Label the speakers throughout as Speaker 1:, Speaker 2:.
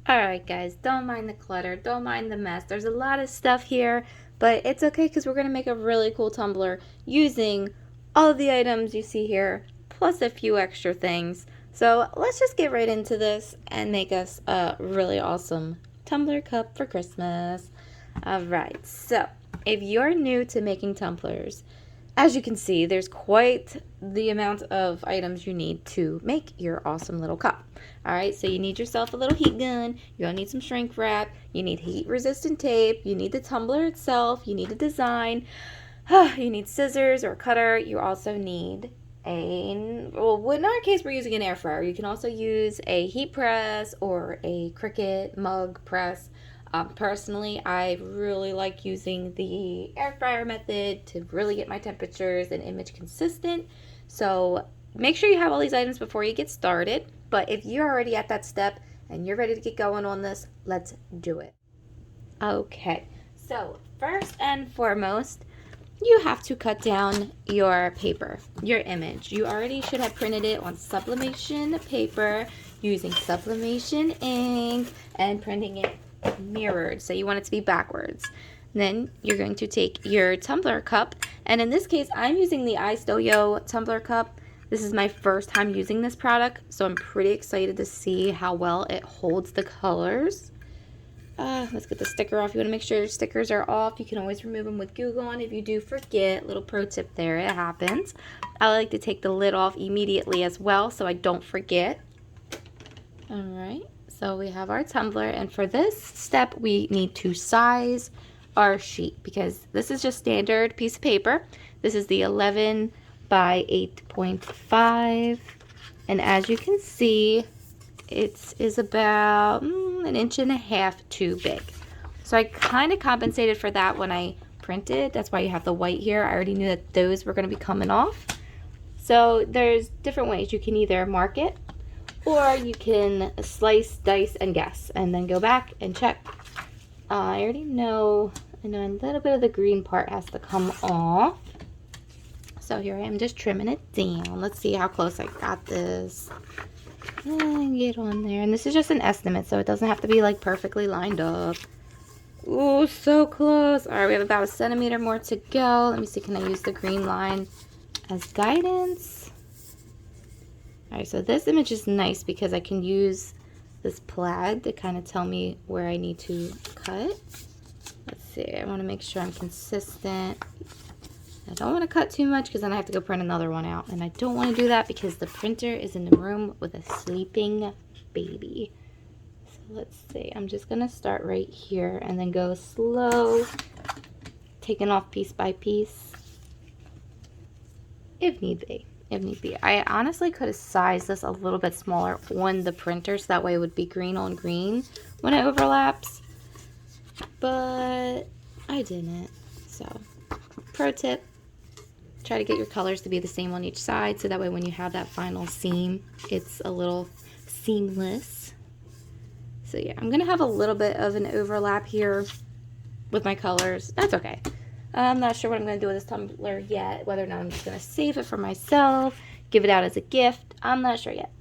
Speaker 1: Alright guys, don't mind the clutter, don't mind the mess. There's a lot of stuff here, but it's okay because we're going to make a really cool tumbler using all of the items you see here, plus a few extra things. So let's just get right into this and make us a really awesome tumbler cup for Christmas. Alright, so if you're new to making tumblers, as you can see, there's quite the amount of items you need to make your awesome little cup. Alright, so you need yourself a little heat gun, you're going to need some shrink wrap, you need heat resistant tape, you need the tumbler itself, you need a design, you need scissors or a cutter, you also need well, in our case we're using an air fryer. You can also use a heat press or a Cricut mug press. Personally, I really like using the air fryer method to really get my temperatures and image consistent. So make sure you have all these items before you get started. But if you're already at that step and you're ready to get going on this, let's do it. Okay, so first and foremost, you have to cut down your paper, your image. You already should have printed it on sublimation paper using sublimation ink and printing it mirrored, so you want it to be backwards. Then you're going to take your tumbler cup, and in this case I'm using the iStoyo Tumbler cup. This is my first time using this product, so I'm pretty excited to see how well it holds the colors. Let's get the sticker off. You want to make sure your stickers are off. You can always remove them with glue gun if you do forget. Little pro tip there, it happens. I like to take the lid off immediately as well so I don't forget. Alright, so we have our tumbler, and for this step we need to size our sheet because this is just standard piece of paper. This is the 11 by 8.5, and as you can see it is about 1.5 inches too big. So I kind of compensated for that when I printed. That's why you have the white here. I already knew that those were going to be coming off. So there's different ways. You can either mark it, or you can slice, dice, and guess, and then go back and check. I already know, I know a little bit of the green part has to come off. So here I am just trimming it down. Let's see how close I got this. And get on there. And this is just an estimate, so it doesn't have to be like perfectly lined up. Ooh, so close. Alright, we have about 1 centimeter more to go. Let me see, can I use the green line as guidance? Alright, so this image is nice because I can use this plaid to kind of tell me where I need to cut. Let's see, I want to make sure I'm consistent. I don't want to cut too much because then I have to go print another one out. And I don't want to do that because the printer is in the room with a sleeping baby. So let's see, I'm just going to start right here and then go slow, taking off piece by piece if need be. If need be. I honestly could have sized this a little bit smaller on the printer so that way it would be green on green when it overlaps, but I didn't. So pro tip, try to get your colors to be the same on each side so that way when you have that final seam it's a little seamless. So yeah, I'm gonna have a little bit of an overlap here with my colors. That's okay. I'm not sure what I'm going to do with this tumbler yet, whether or not I'm just going to save it for myself, give it out as a gift. I'm not sure yet.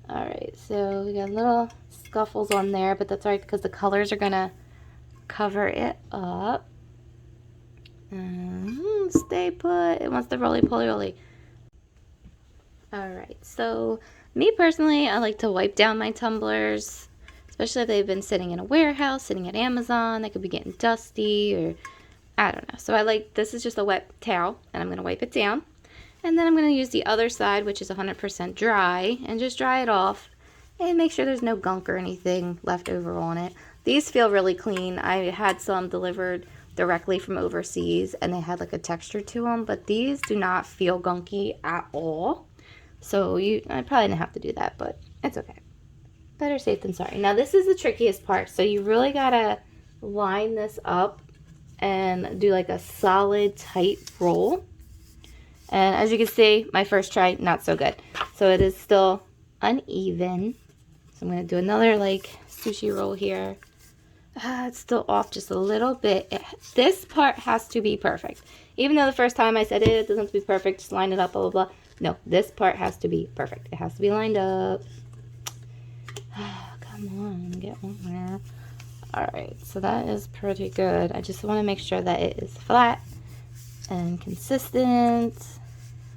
Speaker 1: Alright, so we got little scuffles on there, but that's alright because the colors are going to cover it up. Stay put. It wants the roly-poly-roly. Alright, so me personally, I like to wipe down my tumblers, especially if they've been sitting in a warehouse, sitting at Amazon. They could be getting dusty or I don't know. So I like, this is just a wet towel and I'm going to wipe it down. And then I'm going to use the other side, which is 100% dry, and just dry it off and make sure there's no gunk or anything left over on it. These feel really clean. I had some delivered directly from overseas and they had like a texture to them, but these do not feel gunky at all. So I probably didn't have to do that, but it's okay. Better safe than sorry. Now this is the trickiest part. So you really got to line this up and do like a solid tight roll. And as you can see, my first try, not so good. So it is still uneven. So I'm going to do another like sushi roll here. It's still off just a little bit. This part has to be perfect. Even though the first time I said it doesn't have to be perfect, just line it up, blah, blah, blah. No, this part has to be perfect. It has to be lined up. Come Come on, get one there. Alright, so that is pretty good. I just want to make sure that it is flat and consistent.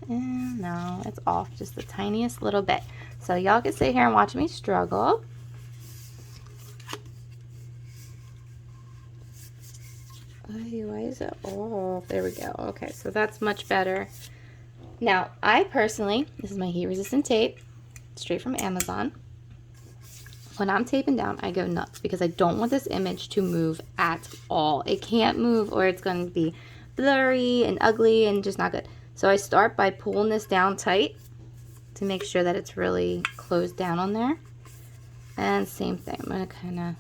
Speaker 1: And no, it's off just the tiniest little bit. So y'all can sit here and watch me struggle. Why is it off? There we go. Okay, so that's much better. Now, I personally, this is my heat resistant tape, straight from Amazon. When I'm taping down, I go nuts because I don't want this image to move at all. It can't move or it's going to be blurry and ugly and just not good. So I start by pulling this down tight to make sure that it's really closed down on there. And same thing, I'm going to kind of,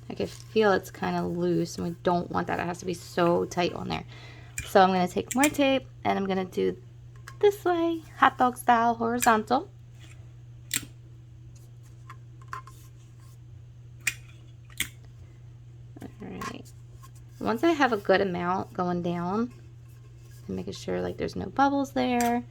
Speaker 1: I can feel it's kind of loose and we don't want that. It has to be so tight on there. So I'm going to take more tape and I'm going to do this way, hot dog style, horizontal. Alright, once I have a good amount going down, and making sure like there's no bubbles there.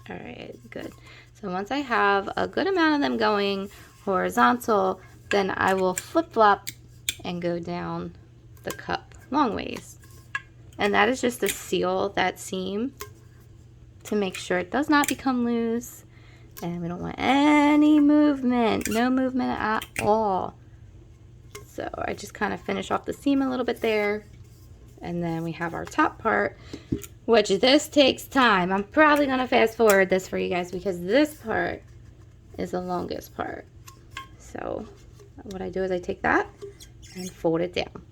Speaker 1: Alright, good. So once I have a good amount of them going horizontal, then I will flip-flop and go down the cup long ways. And that is just to seal that seam to make sure it does not become loose. And we don't want any movement, no movement at all. So I just kind of finish off the seam a little bit there. And then we have our top part, which this takes time. I'm probably going to fast forward this for you guys because this part is the longest part. So what I do is I take that and fold it down.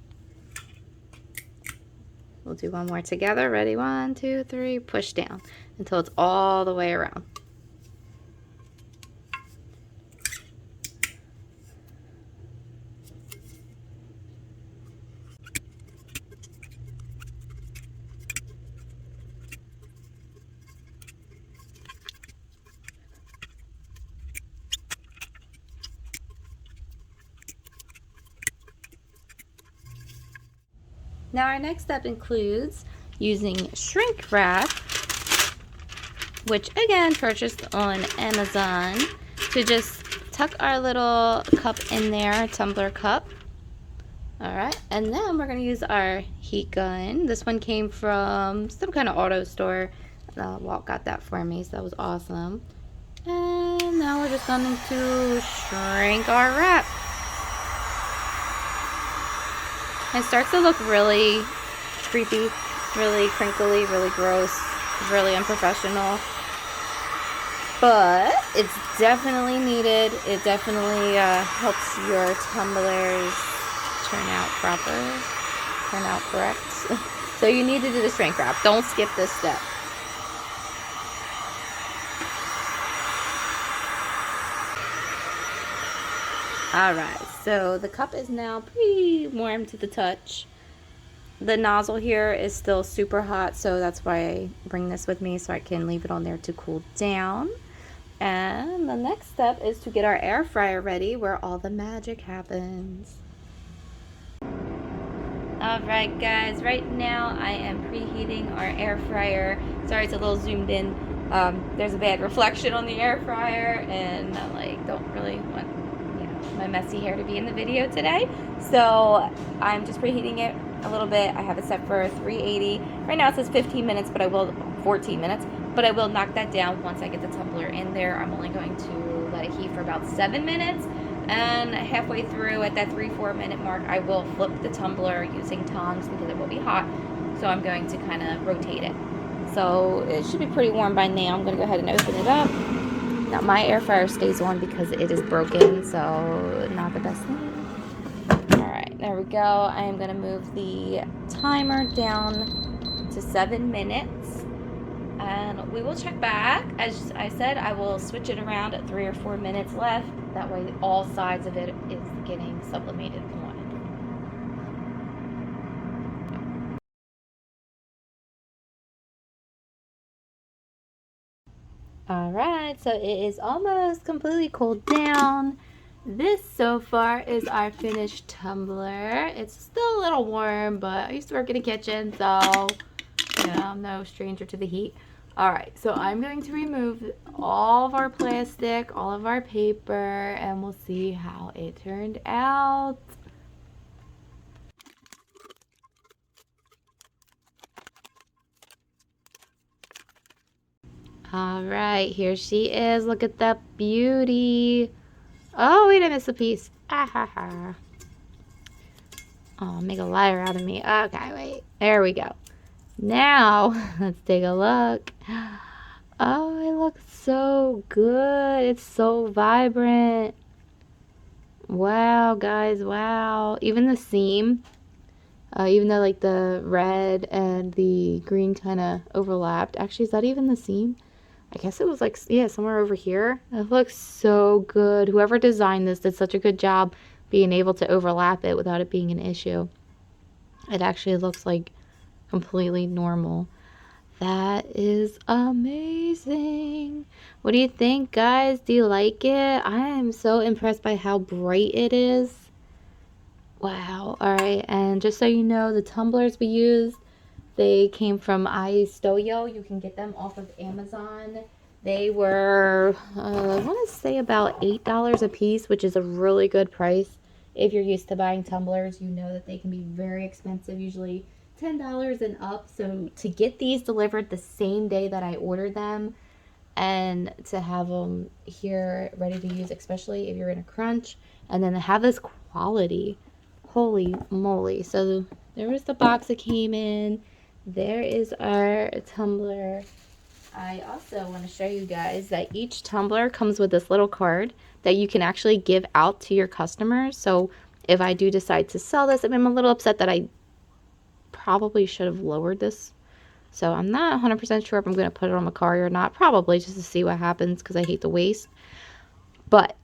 Speaker 1: We'll do one more together. Ready? 1, 2, 3, push down until it's all the way around. Now our next step includes using shrink wrap, which again purchased on Amazon, to just tuck our little cup in there, tumbler cup. Alright, and then we're going to use our heat gun. This one came from some kind of auto store. Walt got that for me, so that was awesome. And now we're just going to shrink our wrap. It starts to look really creepy, really crinkly, really gross, really unprofessional. But it's definitely needed. It definitely helps your tumblers turn out proper, turn out correct. So you need to do the shrink wrap. Don't skip this step. Alright, so the cup is now pretty warm to the touch. The nozzle here is still super hot, so that's why I bring this with me so I can leave it on there to cool down. And the next step is to get our air fryer ready where all the magic happens. Alright guys, right now I am preheating our air fryer. Sorry it's a little zoomed in. There's a bad reflection on the air fryer and I don't really want my messy hair to be in the video today. So I'm just preheating it a little bit. I have it set for 380. Right now it says 15 minutes, but 14 minutes. But I will knock that down once I get the tumbler in there. I'm only going to let it heat for about 7 minutes. And halfway through at that 3-4 minute mark, I will flip the tumbler using tongs because it will be hot. So I'm going to kind of rotate it. So it should be pretty warm by now. I'm going to go ahead and open it up. Now my air fryer stays on because it is broken, so not the best thing. Alright, there we go. I am going to move the timer down to 7 minutes. And we will check back. As I said, I will switch it around at 3 or 4 minutes left. That way all sides of it is getting sublimated on. Alright, so it is almost completely cooled down. This so far is our finished tumbler. It's still a little warm, but I used to work in a kitchen, so I'm no stranger to the heat. Alright, so I'm going to remove all of our plastic, all of our paper, and we'll see how it turned out. Alright, here she is. Look at that beauty. Oh, wait, I missed a piece. Ah ha ha. Oh, make a liar out of me. Okay, wait. There we go. Now, let's take a look. Oh, it looks so good. It's so vibrant. Wow, guys, wow. Even the seam, even though like the red and the green kind of overlapped. Actually, is that even the seam? I guess it was like, yeah, somewhere over here. It looks so good. Whoever designed this did such a good job being able to overlap it without it being an issue. It actually looks like completely normal. That is amazing. What do you think, guys? Do you like it? I am so impressed by how bright it is. Wow. All right. And just so you know, the tumblers we used, they came from iStoyo. You can get them off of Amazon. They were, I want to say about $8 a piece, which is a really good price. If you're used to buying tumblers, you know that they can be very expensive, usually $10 and up. So to get these delivered the same day that I ordered them and to have them here ready to use, especially if you're in a crunch, and then to have this quality, holy moly. So there was the box that came in. There is our tumbler. I also want to show you guys that each tumbler comes with this little card that you can actually give out to your customers. So if I do decide to sell this, I mean, I'm a little upset that I probably should have lowered this. So I'm not 100% sure if I'm going to put it on my car or not. Probably just to see what happens because I hate the waste. But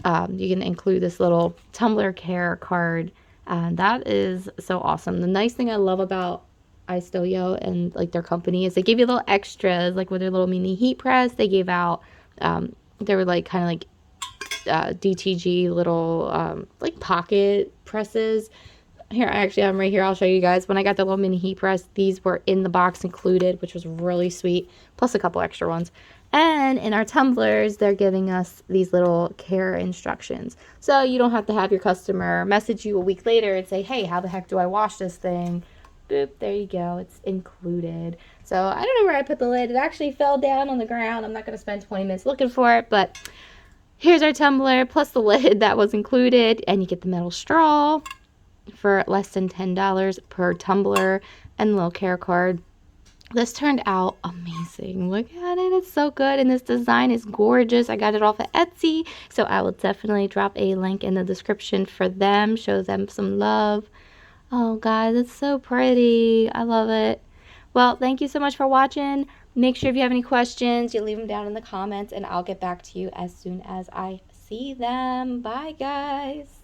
Speaker 1: you can include this little tumbler care card. And that is so awesome. The nice thing I love about iStoyo and like their company is they give you little extras, like with their little mini heat press. They gave out, they were like kind of like DTG little like pocket presses. Here, I actually have them right here. I'll show you guys. When I got the little mini heat press, these were in the box included, which was really sweet, plus a couple extra ones. And in our tumblers, they're giving us these little care instructions. So you don't have to have your customer message you a week later and say, hey, how the heck do I wash this thing? Boop, there you go. It's included. So I don't know where I put the lid. It actually fell down on the ground. I'm not going to spend 20 minutes looking for it, but here's our tumbler plus the lid that was included. And you get the metal straw for less than $10 per tumbler and the little care card. This turned out amazing. Look at it. It's so good. And this design is gorgeous. I got it off of Etsy. So I will definitely drop a link in the description for them. Show them some love. Oh, guys, it's so pretty. I love it. Well, thank you so much for watching. Make sure if you have any questions, you leave them down in the comments, and I'll get back to you as soon as I see them. Bye, guys.